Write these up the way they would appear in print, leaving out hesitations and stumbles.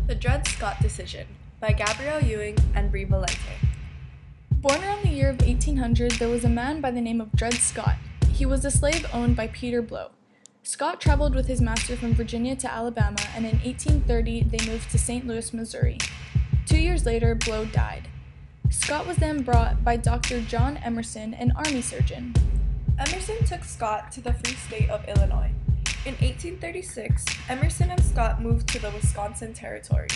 The Dred Scott Decision by Gabrielle Ewing and Bri Valente. Born around the year of 1800, there was a man by the name of Dred Scott. He was a slave owned by Peter Blow. Scott traveled with his master from Virginia to Alabama, and in 1830 they moved to St. Louis, Missouri. 2 years later, Blow died. Scott was then brought by Dr. John Emerson, an army surgeon. Emerson took Scott to the free state of Illinois. In 1836, Emerson and Scott moved to the Wisconsin Territory.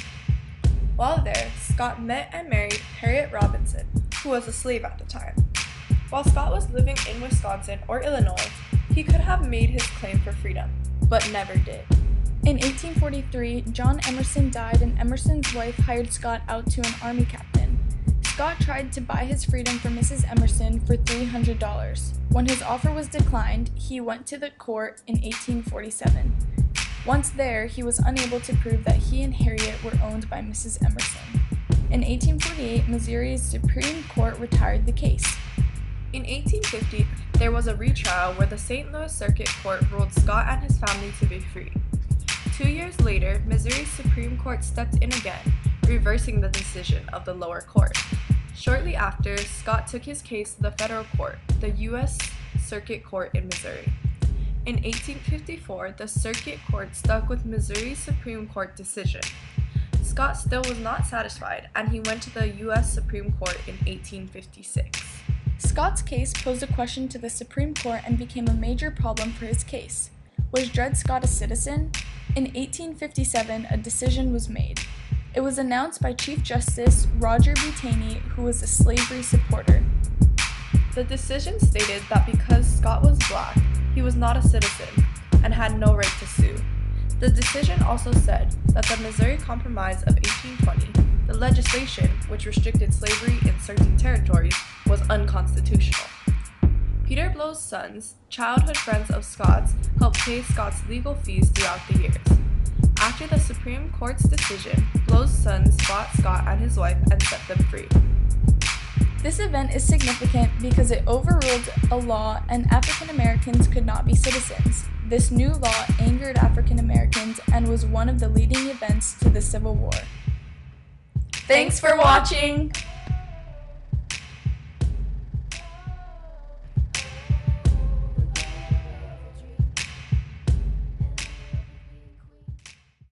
While there, Scott met and married Harriet Robinson, who was a slave at the time. While Scott was living in Wisconsin or Illinois, he could have made his claim for freedom, but never did. In 1843, John Emerson died and Emerson's wife hired Scott out to an army captain. Scott tried to buy his freedom from Mrs. Emerson for $300. When his offer was declined, he went to the court in 1847. Once there, he was unable to prove that he and Harriet were owned by Mrs. Emerson. In 1848, Missouri's Supreme Court retired the case. In 1850, there was a retrial where the St. Louis Circuit Court ruled Scott and his family to be free. 2 years later, Missouri's Supreme Court stepped in again, reversing the decision of the lower court. Shortly after, Scott took his case to the federal court, the U.S. Circuit Court in Missouri. In 1854, the Circuit Court stuck with Missouri's Supreme Court decision. Scott still was not satisfied, and he went to the U.S. Supreme Court in 1856. Scott's case posed a question to the Supreme Court and became a major problem for his case. Was Dred Scott a citizen? In 1857, a decision was made. It was announced by Chief Justice Roger B. Taney, who was a slavery supporter. The decision stated that because Scott was black, he was not a citizen and had no right to sue. The decision also said that the Missouri Compromise of 1820, the legislation which restricted slavery in certain territories, was unconstitutional. Peter Blow's sons, childhood friends of Scott's, helped pay Scott's legal fees throughout the years. After the Supreme Court's decision, Blow's sons bought Scott and his wife and set them free. This event is significant because it overruled a law and African Americans could not be citizens. This new law angered African Americans and was one of the leading events to the Civil War. Thanks for watching!